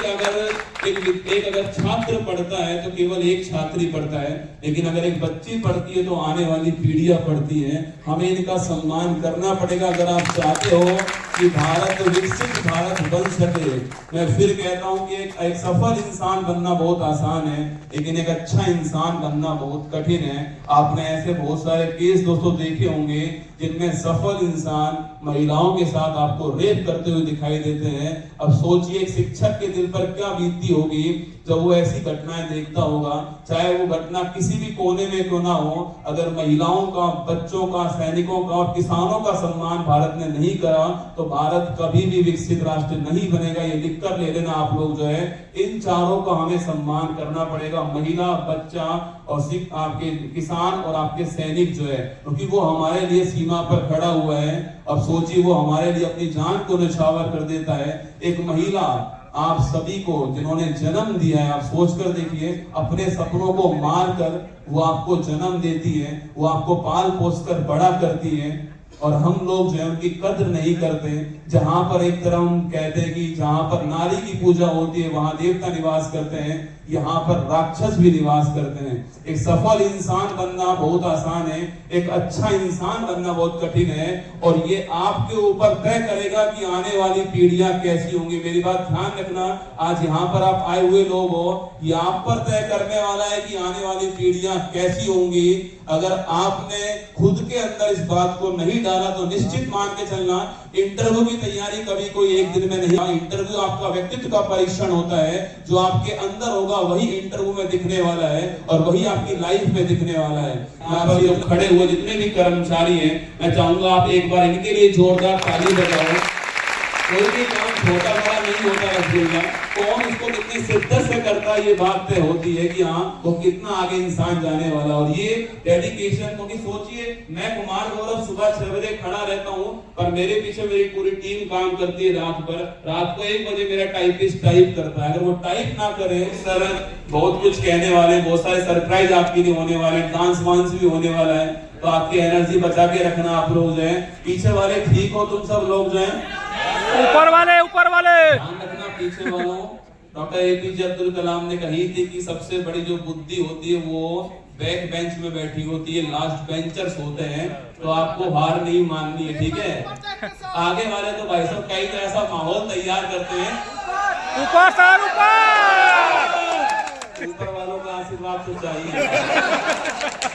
अगर छात्र पढ़ता है तो केवल एक छात्र ही पढ़ता है, लेकिन अगर एक बच्ची पढ़ती है तो आने वाली पीढ़ियां पढ़ती हैं। हमें इनका सम्मान करना पड़ेगा अगर आप चाहते हो कि भारत विकसित भारत बन सके। मैं फिर कहता हूं कि एक सफल इंसान बनना बहुत आसान है, लेकिन एक अच्छा इंसान बनना बहुत कठिन है। आपने ऐसे बहुत सारे केस दोस्तों देखे होंगे जिनमें सफल इंसान महिलाओं के साथ आपको रेप करते हुए दिखाई देते हैं। अब सोचिए एक शिक्षक के दिल पर क्या बीतती होगी जब वो ऐसी घटनाएं देखता होगा, चाहे वो घटना किसी भी कोने में क्यों ना हो। अगर महिलाओं का, बच्चों का, सैनिकों का और किसानों का सम्मान भारत ने नहीं करा तो भारत कभी भी विकसित राष्ट्र नहीं बनेगा। ये लिख कर ले लेना आप लोग जो है। इन चारों का हमें सम्मान करना पड़ेगा, महिला, बच्चा और आपके किसान और आपके सैनिक जो है, क्योंकि वो हमारे लिए सीमा पर खड़ा हुआ है। अब सोचिए वो हमारे लिए अपनी जान को न्यौछावर कर देता है। एक महिला आप सभी को जिन्होंने जन्म दिया है, आप सोच कर देखिए, अपने सपनों को मार कर वो आपको जन्म देती है, वो आपको पाल पोस कर बड़ा करती है, और हम लोग जो है उनकी कद्र नहीं करते। जहां पर एक तरफ हम कहते हैं कि जहां पर नारी की पूजा होती है वहां देवता निवास करते हैं, यहाँ पर राक्षस भी निवास करते हैं। एक सफल इंसान बनना बहुत आसान है, एक अच्छा इंसान बनना बहुत कठिन है, और ये आपके ऊपर तय करेगा कि आने वाली पीढ़ियां कैसी होंगी। मेरी बात ध्यान रखना, आज यहाँ पर आप आए हुए लोग हो, ये आप पर तय करने वाला है कि आने वाली पीढ़ियां कैसी होंगी। अगर आपने खुद के अंदर इस बात को नहीं डाला तो निश्चित मान के चलना, इंटरव्यू की तैयारी कभी कोई एक दिन में नहीं। इंटरव्यू आपका व्यक्तित्व का परीक्षण होता है, जो आपके अंदर होगा वही इंटरव्यू में दिखने वाला है, और वही आपकी लाइफ में दिखने वाला है। यहाँ पर जो खड़े हुए जितने भी कर्मचारी हैं, मैं चाहूंगा आप एक बार इनके लिए जोरदार ताली बजाओ। कोई भी काम छोटा बड़ा नहीं होता रसगुल्ला, कौन इसको कितनी शिद्दत से करता है ये बात तय होती है कि हाँ वो कितना आगे इंसान जाने वाला। और ये डेडिकेशन, क्योंकि सोचिए मैं कुमार गौरव सुबह 6 बजे खड़ा रहता हूँ, पर मेरे पीछे मेरी पूरी टीम काम करती है रात भर। रात को 1 बजे मेरा टाइपिस्ट टाइप करता है। अगर वो टाइप ना करे, सर बहुत कुछ कहने वाले, बहुत सारे सरप्राइज आपके लिए होने वाले, डांस वांस भी होने वाला है, तो आपकी एनर्जी बचा के रखना। आप लोग जो है पीछे वाले ठीक हो, तुम सब लोग जो है ऊपर वाले ध्यान रखना पीछे वालों। डॉक्टर APJ अब्दुल कलाम ने कही थी कि सबसे बड़ी जो बुद्धि होती है वो बैक बेंच में बैठी होती है, लास्ट बेंचर्स होते हैं। तो आपको हार नहीं माननी है, ठीक है। आगे वाले तो भाई साहब कई तरह ऐसा माहौल तैयार करते हैं। ऊपर सर ऊपर वालों का आशीर्वाद तो चाहिए,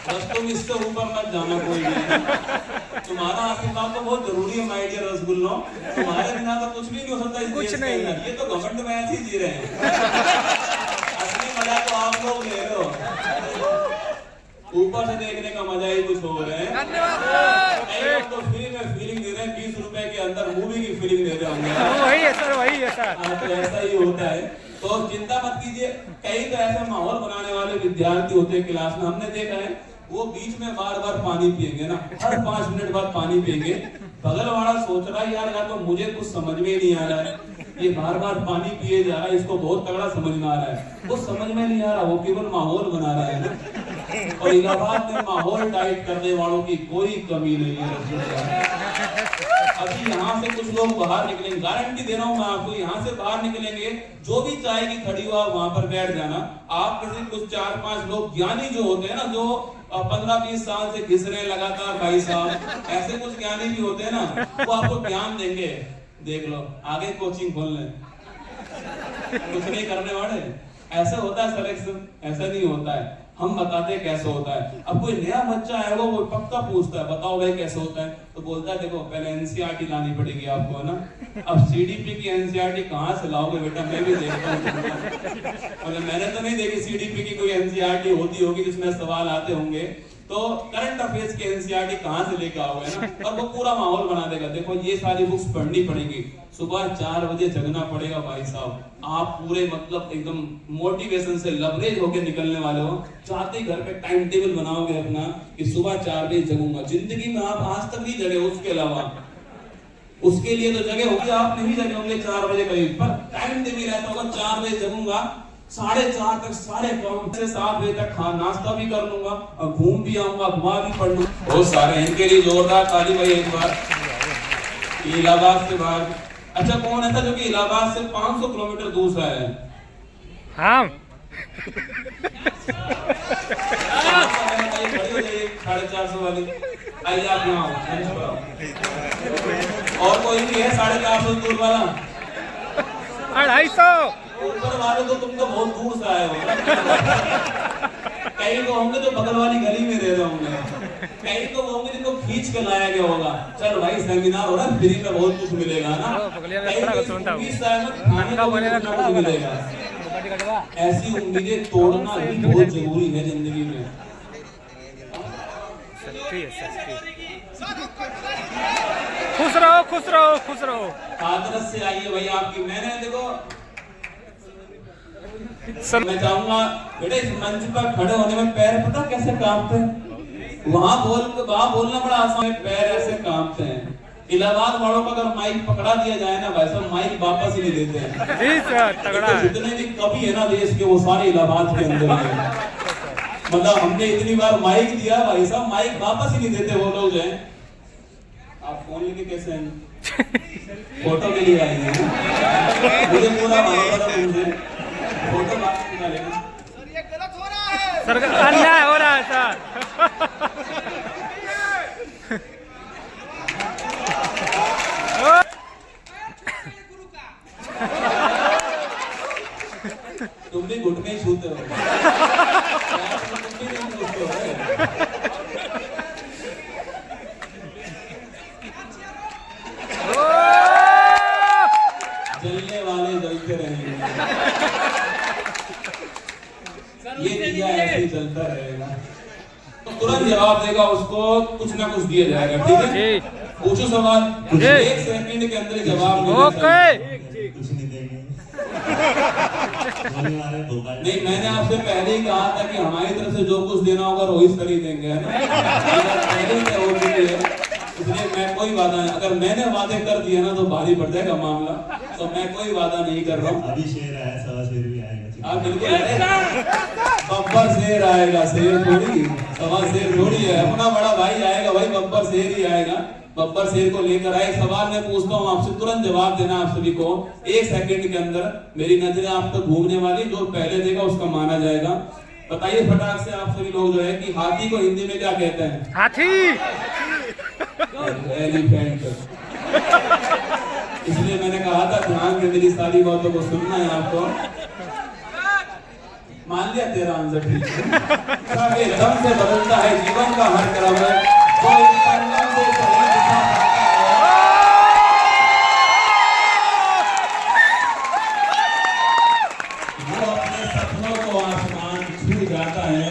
बस तुम इससे ऊपर मत जाना कोई भी। तुम्हारा आशीर्वाद तो बहुत जरूरी है माय डियर रसगुल्लो, तुम्हारे बिना तो कुछ भी नहीं हो सकता इस देश के अंदर। ये तो घमंड में ऐसे ही जी रहे हैं, असली मजा तो आप लोग ले रहे हो, ऊपर से देखने का मजा ही कुछ हो रहा है। तो फ्री में फीलिंग दे रहे हैं, 20 रुपए के अंदर मूवी की फीलिंग दे रहे होंगे। वही है सर, वही है सर। तो ऐसा ही होता है, तो चिंता मत कीजिए। कई तो ऐसे माहौल बनाने वाले विद्यार्थी होते हैं क्लास में, हमने देखा है वो बीच में बार बार पानी पिएंगे ना, हर 5 मिनट बाद पानी पिएंगे। बगल वाला सोच रहा है यार तो मुझे कुछ समझ में नहीं आ रहा है, ये बार बार पानी पिए जा रहा है, इसको बहुत तगड़ा समझ में आ रहा है। वो समझ में नहीं आ रहा, वो केवल माहौल बना रहा है ना। और इलाहाबाद में माहौल टाइट करने वालों की कोई कमी नहीं है। अभी यहाँ से कुछ लोग बाहर निकलेंगे, गारंटी दे रहा हूँ मैं आपको, यहाँ से बाहर निकलेंगे, जो भी चाहे की खड़ी हुआ वहां पर बैठ जाना। आप जैसे कुछ 4-5 लोग ज्ञानी जो होते हैं ना, जो 15-20 साल से घिस रहे लगातार भाई साहब, ऐसे कुछ ज्ञानी भी होते हैं ना, वो आपको ज्ञान देंगे। देख लो आगे कोचिंग खोल लें, कुछ नहीं करने वाले। ऐसा होता है सिलेक्शन, ऐसा नहीं होता है। हम बताते हैं कैसे होता है। अब कोई नया बच्चा आएगा वो पक्का पूछता है बताओ भाई कैसे होता है, तो बोलता है देखो पहले NCERT लानी पड़ेगी आपको, है ना। अब CDP की NCERT कहाँ से लाओगे बेटा, मैं भी देखता हूँ। मैंने तो नहीं देखी CDP की कोई NCERT होती होगी जिसमें सवाल आते होंगे, तो करंट अफेयर्स की NCERT कहाँ से लेकर आओगे ना, और वो पूरा माहौल बना देगा। देखो ये सारी बुक्स पढ़नी पड़ेगी, सुबह 4 बजे जगना पड़ेगा भाई साहब। आप पूरे मतलब एकदम मोटिवेशन से लवरेज होके निकलने वाले हो। चाहते घर पे टाइम टेबल बनाओगे अपना कि सुबह 4 बजे जगूंगा। जिंदगी में आप आज तक नहीं जगे, उसके अलावा उसके लिए तो जगह होगी, आप नहीं जगे होंगे 4 बजे करीब, पर टाइम टेबल रहता होगा 4 बजे जगूंगा, 4:30 तक सारे काम से 7 बजे तक नाश्ता भी कर लूंगा और घूम भी आऊंगा, घुमा भी पढ़ लूंगा। बहुत सारे इनके लिए जोरदार ताली भाई एक बार। इलाहाबाद से बाहर, अच्छा कौन ऐसा जो कि इलाहाबाद से 500 किलोमीटर दूर है? हम 450 वाली आइए आप यहाँ और कोई भी है 450 दूर वाला? 250 ऊपर वाले तो तुम तो बहुत दूर से आए हो। कई तो होंगे तो बगल वाली गली में रह रहे होंगे, कई तो होंगे जिनको खींच के लाया गया होगा। चल भाई सेमिनार हो रहा है, फ्री में बहुत कुछ मिलेगा ना, मिलेगा। ऐसी उम्मीदें तोड़ना भी बहुत जरूरी है जिंदगी में। खुश रहो खुश रहो खुश रहो। हाथरस से आइए भाई आपकी, मैंने देखो मैं चाहूंगा बेटे इस मंच पर खड़े होने में पैर पता कैसे कांपते हैं, वहां बोलना बड़ा आसान है, पैर ऐसे कांपते हैं। इलाहाबाद वालों को अगर माइक पकड़ा दिया जाए ना भाई साहब, माइक वापस ही नहीं देते हैं। जी सर, तगड़ा है। जितने भी कवि है ना देश के, वो सारे इलाहाबाद के अंदर है। मतलब हमने इतनी बार माइक दिया भाई साहब, माइक वापस ही नहीं देते वो लोग जो हैं। आप फोन लेके कैसे हैं? फोटो के लिए आए हैं। मुझे पूरा भरोसा था तुमसे, फोटो बाद में निकालेंगे। सर अन्याय हो रहा है सर। तुम भी घुटने छूते हो। तुम भी नहीं पूछते हो। जलने वाले जलते रहेंगे, ये दिया ऐसे ही चलता रहेगा। तो तुरंत जवाब देगा उसको, कुछ ना कुछ दिया जाएगा, ठीक है? पूछो सवाल, 1 सेकंड के अंदर जवाब कुछ नहीं देंगे। नहीं, मैंने आपसे पहले ही कहा था कि हमारी तरफ से जो कुछ देना होगा रोहित सर ही देंगे, है ना? पहले ही हो चुकी है, इसलिए मैं कोई वादा नहीं। अगर मैंने वादे कर दिया ना तो भारी पड़ जाएगा मामला, तो मैं कोई वादा नहीं कर रहा हूँ। अभी शेर आया, सवा शेर भी आएगा। आप बिल्कुल बब्बर शेर आएगा, शेर थोड़ी, सवा शेर थोड़ी है। अपना बड़ा भाई आएगा भाई, बब्बर शेर ही आएगा। बब्बर शेर को लेकर आए। सवाल मैं पूछता हूँ आपसे, तुरंत जवाब देना आप सभी को 1 सेकंड के अंदर। मेरी नजरें आप तक घूमने वाली, जो पहले देगा उसका माना जाएगा। बताइए फटाक से आप सभी लोग जो है कि हाथी को हिंदी में क्या कहते हैं? हाथी। एलिफेंट। इसलिए मैंने कहा था ध्यान से मेरी सारी बातों को सुनना है आपको। मान लिया तेरा आंसर ठीक है। सब एकदम से बदलता है जीवन का हर क्रम है, वो इस संगम से सही दिशा वो अपने सपनों को आसमान छू जाता है।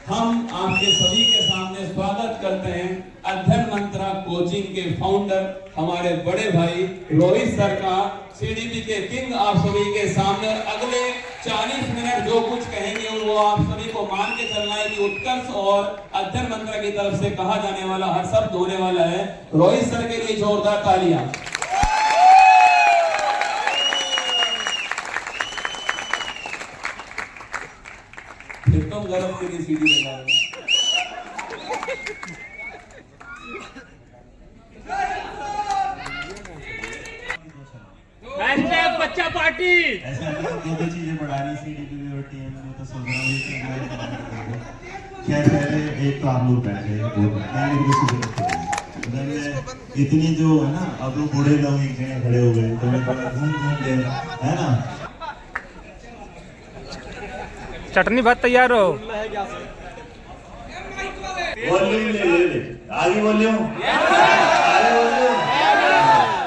हम आपके सभी के सामने स्वागत करते हैं अध्ययन मंत्रा कोचिंग के फाउंडर हमारे बड़े भाई रोहित सर का, सीडीपी के किंग आप सभी के सामने। अगले 40 मिनट जो कुछ कहेंगे वो आप सभी को मान के चलना है कि उत्कर्ष और अध्ययन मंत्रा की तरफ से कहा जाने वाला हर शब्द होने वाला है। रोहित सर के लिए जोरदार तालियां। फिर तुम गर्व के लिए सीढ़ी लगा रहे हो। बच्चा पार्टी ऐसे दो चीजें बढ़ानी, सीडीपी और टीएम में, तो सोच रहा हूँ कि खैर पहले एक तो आप लोग बैठे इतनी जो है ना, अब लोग बूढ़े लोग एक जगह खड़े हो गए, थोड़ा थोड़ा घूम के, है ना? चटनी भात तैयार हो। वॉल्यूम ले आगे वॉल्यूम,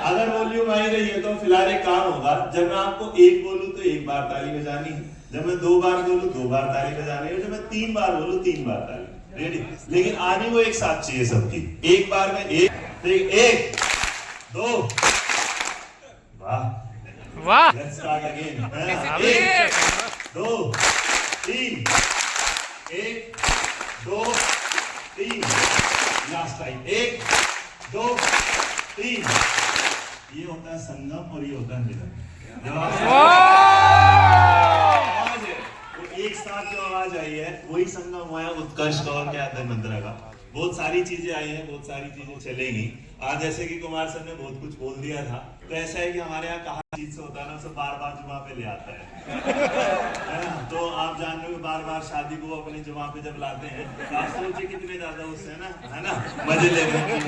अगर वॉल्यूम आई रही है तो फिलहाल एक काम होगा, जब मैं आपको 1 बोलूं तो 1 बार ताली बजानी, जब मैं 2 बार बोलूं 2 बार ताली बजानी, और जब मैं 3 बार बोलूं 3 बार ताली। रेडी? लेकिन आनी वो एक साथ चाहिए सबकी। एक बार में 1 2 वाह वाह। Let's start again. 1 2 3 1 2 3 last time 1 2 3। ये होता है संगम और ये होता है मिलन। जब आवाज है वो एक साथ जो आवाज आई है वही संगम हुआ है उत्कर्ष का और क्या अध्ययन मंत्रा का। बहुत सारी चीजें आई हैं, बहुत सारी चीजें चलेंगी। आज जैसे कि कुमार सर ने बहुत कुछ बोल दिया था, तो ऐसा है कि हमारे यहाँ कहा चीज से होता है ना, उसे बार बार जुमा पे ले आता है ना? तो आप जान रहे हो बार बार शादी को अपनी जुमा पे जब लाते हैं तो आप सोचिए कितने ज्यादा उससे है ना मजे ले रहे हैं,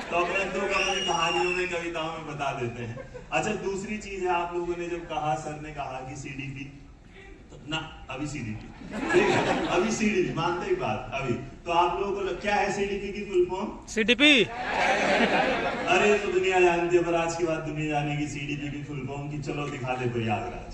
तो अपने दुख अपनी कहानियों में कविताओं में बता देते हैं। अच्छा, दूसरी चीज है, आप लोगों ने जब कहा, सर ने कहा कि सीडीपी ना, अभी सीडीपी ठीक है, अभी सीडीपी मानते ही बात अभी, तो आप लोगों को क्या है सीडीपी की फुल फॉर्म? सीडीपी। अरे तो दुनिया जानती है, पर आज के बाद दुनिया जानेगी सीडीपी की फुल फॉर्म की। चलो दिखा दे प्रयागराज,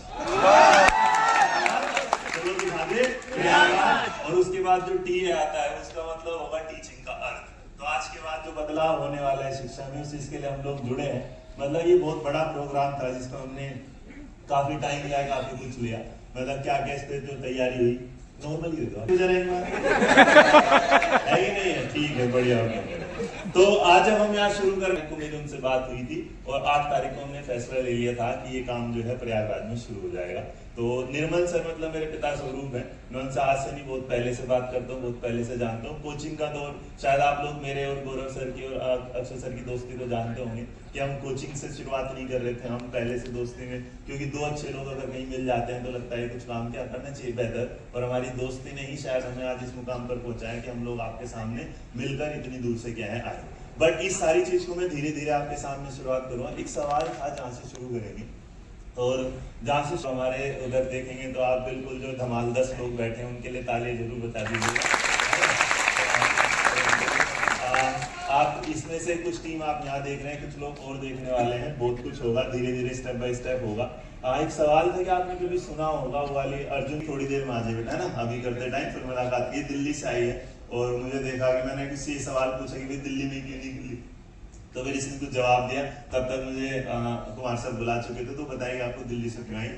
चलो दिखा दे प्रयागराज। और उसके बाद जो टी आता है उसका मतलब होगा टीचिंग का अर्थ। तो आज के बाद जो बदलाव होने वाला है शिक्षा में, उस चीज के लिए हम लोग जुड़े हैं। मतलब ये बहुत बड़ा प्रोग्राम था जिसको हमने काफी टाइम लिया, काफी कुछ लिया। मतलब क्या क्या इस पे जो तैयारी हुई, नॉर्मली है कि नहीं है? ठीक है, बढ़िया। तो आज जब हम यहाँ शुरू करने को मेरी उनसे बात हुई थी और 8 तारीख को हमने फैसला ले लिया था कि ये काम जो है प्रयागराज में शुरू हो जाएगा। तो निर्मल सर मतलब मेरे पिता स्वरूप है, मैं उनसे आज से नहीं बहुत पहले से बात करता हूँ, बहुत पहले से जानता हूँ। कोचिंग का दौर शायद आप लोग मेरे और गौरव सर की और अक्षय सर की दोस्ती को जानते होंगे कि हम कोचिंग से शुरुआत नहीं कर रहे थे, हम पहले से दोस्ती में, क्योंकि दो अच्छे लोग अगर कहीं मिल जाते हैं तो लगता है कुछ काम क्या करना चाहिए बेहतर, और हमारी दोस्ती ने ही शायद हमें आज इस मुकाम पर पहुंचा है कि हम लोग आपके सामने मिलकर इतनी दूर से क्या है आए। बट इस सारी चीज को मैं धीरे धीरे आपके सामने शुरुआत करूंगा। एक सवाल था जहाँ से शुरू करेंगे, और जहाँ से हमारे उधर देखेंगे तो आप बिल्कुल जो धमाल 10 लोग बैठे हैं उनके लिए तालियां जरूर बता दीजिए। आप इसमें से कुछ टीम आप यहाँ देख रहे हैं, कुछ लोग और देखने वाले हैं, बहुत कुछ होगा, धीरे धीरे स्टेप बाय स्टेप होगा। एक सवाल था कि आपने कभी सुना होगा वो वाली अर्जुन थोड़ी देर में आ जाए बेटा, है ना, अभी करते टाइम फिर मुलाकात की। दिल्ली से आई है और मुझे देखा कि मैंने किसी से सवाल पूछा कि भाई दिल्ली में क्यों नहीं निकली, तो फिर इसने कुछ जवाब दिया। तब तक मुझे कुमार साहब बुला चुके थे, तो बताइए आपको दिल्ली से क्यों आई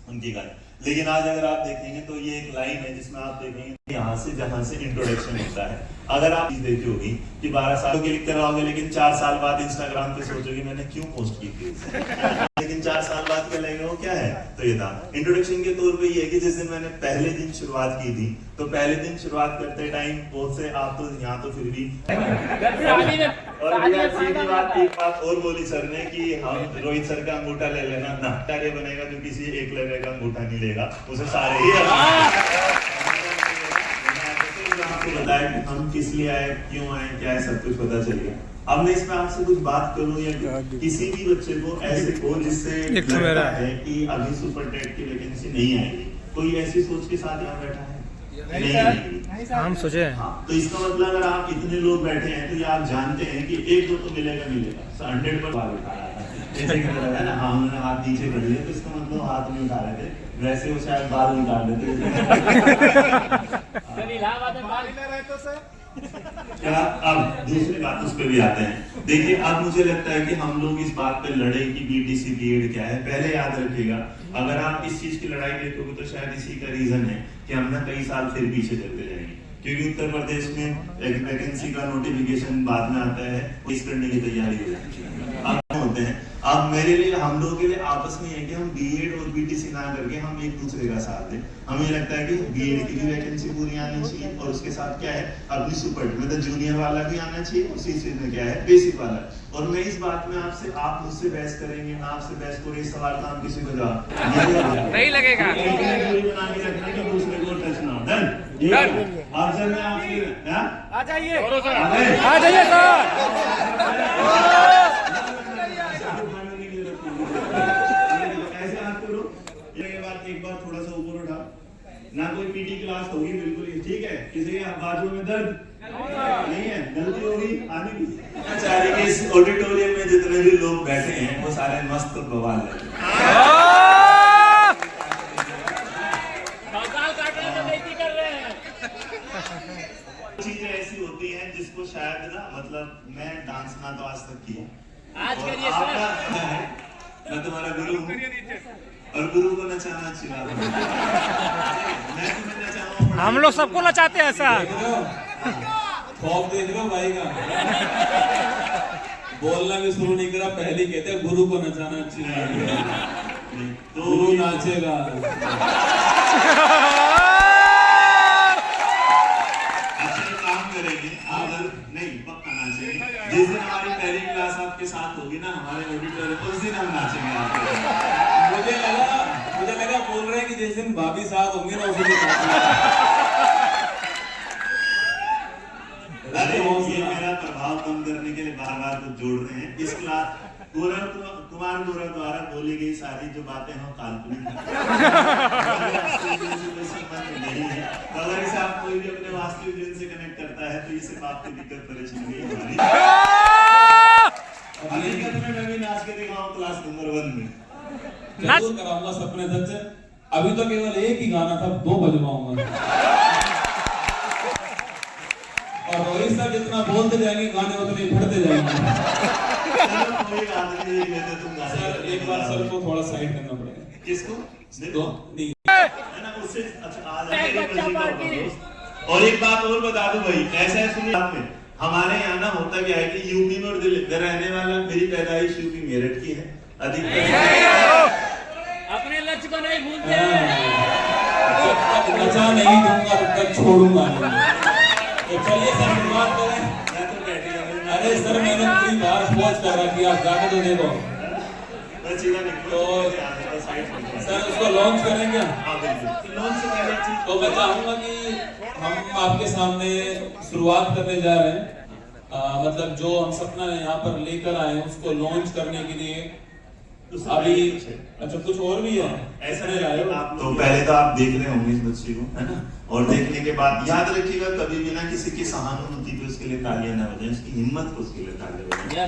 उनकी गाने। लेकिन आज अगर आप देखेंगे तो ये एक लाइन है जिसमें आप देखेंगे यहाँ से जहाँ से इंट्रोडक्शन होता है। अगर आप देखी होगी कि 12 साल के लिखते रहोगे लेकिन 4 साल बाद इंस्टाग्राम पे सोचोगे मैंने क्यों पोस्ट की थी लेकिन 4 साल बाद क्या लगेगा वो क्या है, तो ये था इंट्रोडक्शन के तौर पे ये है कि जिस दिन मैंने पहले दिन शुरुआत की थी, तो पहले दिन शुरुआत करते टाइम बहुत से आप तो यहाँ तो फिर भी और भैया सीधी बात, एक बात और बोली सर ने कि हम रोहित सर का अंगूठा ले लेना ना, कार्य बनेगा जो किसी एक लेवल का अंगूठा नहीं लेगा, उसे सारे ही बताया कि हम किस लिए आए, क्यों आए, क्या है, सब कुछ पता चल गया। अब मैं इसमें आपसे कुछ बात करूं या किसी भी बच्चे को ऐसे को जिससे लगता है कि अभी सुपर टेट की वैकेंसी नहीं आएगी, कोई ऐसी सोच के साथ यहाँ बैठा है? नहीं, हम सोचे हैं। तो इसका मतलब अगर आप इतने लोग बैठे हैं तो ये आप जानते हैं कि एक दो तो मिलेगा 100 पर जैसे कि है ना, हाँ उन्होंने हाथ नीचे कर लिया तो इसका मतलब हाथ नहीं उठा रहे थे, वैसे वो शायद बाल निकाल देते। क्या अब दूसरी बात उस पर भी आते हैं। देखिए अब मुझे लगता है कि हम लोग इस बात पे लड़े कि बीटीसी बीएड क्या है। पहले याद रखिएगा, अगर आप इस चीज की लड़ाई देखोगे तो शायद इसी का रीजन है कि हम ना कई साल फिर पीछे चलते जाएंगे, क्योंकि उत्तर प्रदेश में एक वैकेंसी का नोटिफिकेशन बाद में आता है, इस करने की तैयारी हो जाती है। अब होते हैं, अब मेरे लिए हम लोगों के लिए आपस में है कि हम बीएड और बीटीसी ना करके हम एक दूसरे का साथ दें। हमें लगता है कि बीएड की भी वैकेंसी पूरी आनी चाहिए और उसके साथ क्या है अपनी सुपर मतलब जूनियर वाला भी आना चाहिए, उसी चीज में क्या है बेसिक वाला। और मैं इस बात में आपसे, आप मुझसे बहस करेंगे ना, आपसे बहस करो, इस सवाल का हम किसी को जवाब नहीं लगेगा। बना के रखना कि दूसरे को टच ना हो। डन। अब जब मैं आपसे आ जाइए सर। एक बार थोड़ा सा ऊपर उठा ना, कोई पीटी क्लास होगी बिल्कुल ही ठीक है, किसी के बाजू में दर्द नहीं है, गलती होगी आने की। चाहे कि इस ऑडिटोरियम में जितने भी लोग बैठे हैं वो सारे मस्त बवाल है। चीजें ऐसी होती हैं जिसको शायद ना, मतलब मैं डांस ना तो आज तक किया, आज करिए मैं तुम्हारा गुरु हूँ और गुरु को नचाना अच्छी बात है। मैं तुम्हें नचाऊं, हम लोग सबको नचाते हैं सर। खौफ देख रहे हो भाई का, बोलना भी शुरू नहीं करा, पहले कहते हैं गुरु को नचाना अच्छी बात है, तो गुरु नाचेगा। नहीं पक्का नाचेंगे, जिस दिन हमारी पहली क्लास आपके साथ होगी ना हमारे ऑडिटोरियम, उस दिन हम नाचेंगे आपके। मुझे लगा बोल रहे हैं कि जिस दिन भाभी साथ होंगे ना उस दिन। अरे ये मेरा प्रभाव कम करने के लिए बार बार कुछ जोड़ रहे हैं। इस क्लास कुमार गौरव द्वारा बोली गई सारी जो बातें हैं काल्पनिक नहीं है, अगर इसे आप कोई भी अपने वास्तविक जीवन से कनेक्ट करता है तो ये सिर्फ आपकी दिक्कत परेशानी है हमारी। हकीकत में मैं भी नाच के दिखाऊं क्लास नंबर 1 में, जरूर कराऊंगा सपने सच। अभी तो केवल एक ही गाना था, 2 बजवाऊंगा और रोहित सर जितना बोलते जाएंगे गाने उतने बढ़ते जाएंगे। सर एक बार सर को थोड़ा साइड करना पड़ेगा। किसको? नहीं ना उससे अच्छा आज और एक बात और बता दूं भाई, ऐसा है सुनिए, हमारे यहाँ ना होता क्या है कि यूपी में और दिल्ली में रहने वाला, मेरी पैदाइश यूपी मेरठ की है, अपने लक्ष्य को नहीं भूलते। नचा नहीं दूंगा तब तक छोड़ूंगा नहीं। तो चलिए सर शुरुआत करें। अरे सर मैंने पूरी बात पहुंच कर रखी, आप जाके तो देखो। तो सर उसको लॉन्च करेंगे। तो मैं चाहूंगा कि हम आपके सामने शुरुआत करने जा रहे हैं। मतलब जो हम सपना यहाँ पर लेकर आए हैं उसको लॉन्च करने के लिए अभी अच्छा कुछ और भी है ऐसा नहीं लाए तो पहले तो आप देख रहे होंगे इस बच्चे को, है ना, और देखने के बाद याद रखिएगा कभी भी ना किसी की सहानुभूति पे उसके लिए तालियां ना बजाएं, उसकी हिम्मत को उसके लिए तालियां बजाएं।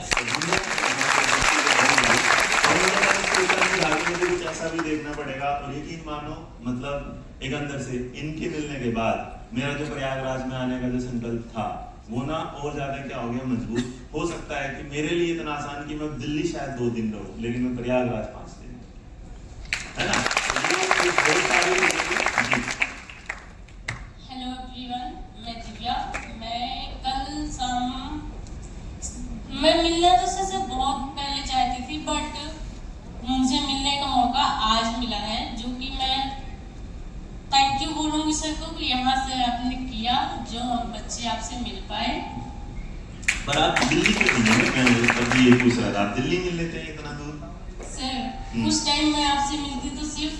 मुझे कुछ ऐसा भी देखना पड़ेगा और यकीन मानो मतलब एक अंदर से इनके मिलने के बाद मेरा जो प्रयागराज में आने का जो संकल्प था वो ना और ज्यादा क्या हो गया मजबूत। हो सकता है कि मेरे लिए इतना आसान कि मैं दिल्ली शायद 2 दिन रहूं, लेकिन मैं प्रयागराज 5 दिन, है ना। हेलो एवरीवन, मैं दिव्या। मैं कल शाम मैं मिलना तो सर से बहुत पहले चाहती थी, बट मुझे मिलने का मौका आज मिला है, जो कि मैं थैंक यू बोलूंगी सर को कि यहाँ से आपने किया जो बच्चे आपसे मिल पाए। पर आप दिल्ली क्यों नहीं मिले? मैं अभी ये पूछ रहा था, आप दिल्ली मिल लेते हैं इतना दूर? सर उस टाइम मैं आपसे मिलती तो सिर्फ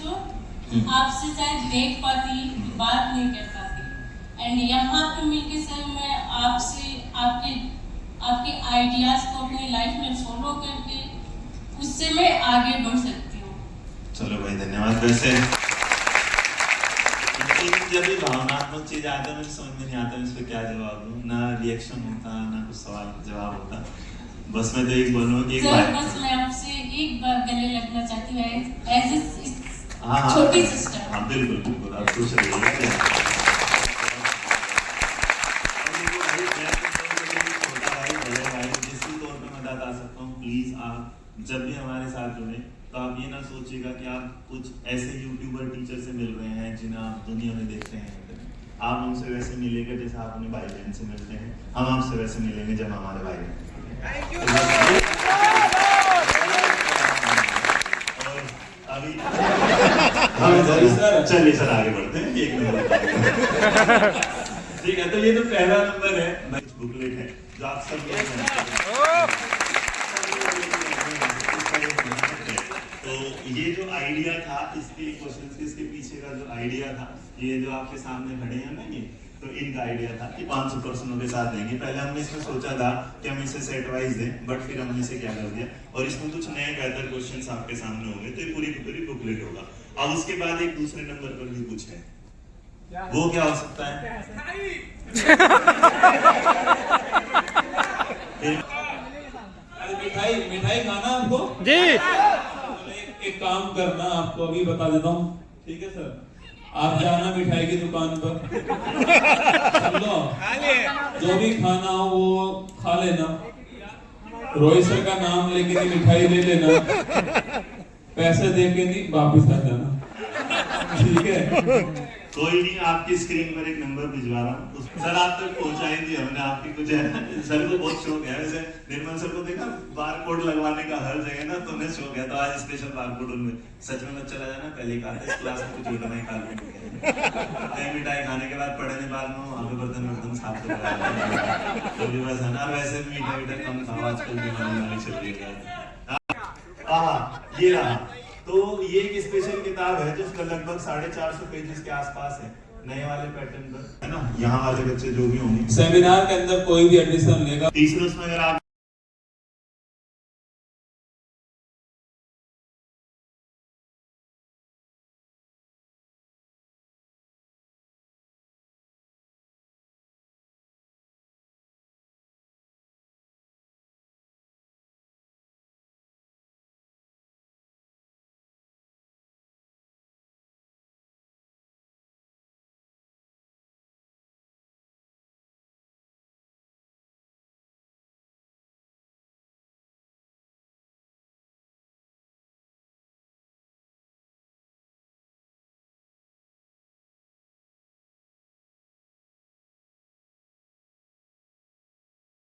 आपसे शायद देख पाती, बात नहीं कर पाती, एंड यहाँ पे मिलके सर मैं आपसे आपके आइडियाज को अपनी लाइफ में फॉलो करके उससे मैं आगे बढ़ सकती हूँ। चलो भाई धन्यवाद। वैसे जब भी भावनात्मक चीज आता है मुझे समझ में नहीं आता इस पे क्या जवाब दूं, ना रिएक्शन होता ना कुछ सवाल जवाब होता। बस मैं तो एक बोलूं कि सर बस मैं आपसे एक बार गले लगना चाहती हूँ एज ए छोटी सिस्टर। हाँ बिल्कुल बिल्कुल, आप खुश रहिएगा। छोटा भाई बड़े भाई जिस भी तौर पे मैं बता सकता हूँ, प्लीज आप जब भी हमारे साथ जुड़े तो आप ये ना सोचिएगा कि आप कुछ ऐसे यूट्यूबर टीचर से मिल रहे हैं जिन्हें आप दुनिया में देखते हैं। आप उनसे वैसे मिलेंगे जैसे आप अपने भाई बहन से मिलते हैं, हम आपसे वैसे मिलेंगे जब हमारे भाई बहन। और अभी चलिए सर आगे बढ़ते हैं। एक नंबर ठीक है, तो ये तो पहला नंबर है, बुकलेट है जो आप सब तो ये जो आइडिया था इसके क्वेश्चन के इसके पीछे का जो आइडिया था, ये जो आपके सामने खड़े हैं ना, ये तो इनका आइडिया था कि 500 पर्सनों के साथ देंगे। पहले हमने इसमें सोचा था कि हम इसे सेट वाइज दें, बट फिर हमने इसे क्या कर दिया और इसमें कुछ नए बेहतर क्वेश्चंस आपके सामने होंगे, तो ये पूरी की पूरी बुकलेट होगा। अब उसके बाद एक दूसरे नंबर पर भी कुछ है, वो क्या हो सकता है? मिठाई खाना आपको जी। एक काम करना, आपको अभी बता देता हूँ, ठीक है सर। आप जाना मिठाई की दुकान पर, समझो जो भी खाना हो वो खा लेना, रोहित सर का नाम लेके नहीं मिठाई ले लेना, पैसे दे के नहीं वापिस आ जाना, ठीक है। कोई नहीं, आपकी स्क्रीन पर एक नंबर भिजवा रहा हूँ, सर आप तक पहुंचाएंगे हमने। आपकी कुछ है सर को बहुत शौक है, वैसे निर्मल सर को देखा बार कोड लगवाने का हर जगह ना, तो उन्हें शौक है, तो आज स्पेशल बार कोड उनमें। सच में मत चला जाना, पहले कहा था इस क्लास में कुछ उल्टा नहीं काल मिठाई खाने के बाद पढ़ने बाद में वहाँ पे बर्तन साफ करवा तो भी बस है ना। वैसे मीठा मीठा कम खाओ, आजकल बीमारी वाली चल रही है। ये रहा, तो ये एक स्पेशल किताब है जिसका लगभग 450 पेजेस के आसपास है, नए वाले पैटर्न पर, है ना। यहाँ वाले बच्चे जो भी होंगे सेमिनार के अंदर कोई भी एडमिशन लेगा, तीसरे उसमें अगर आप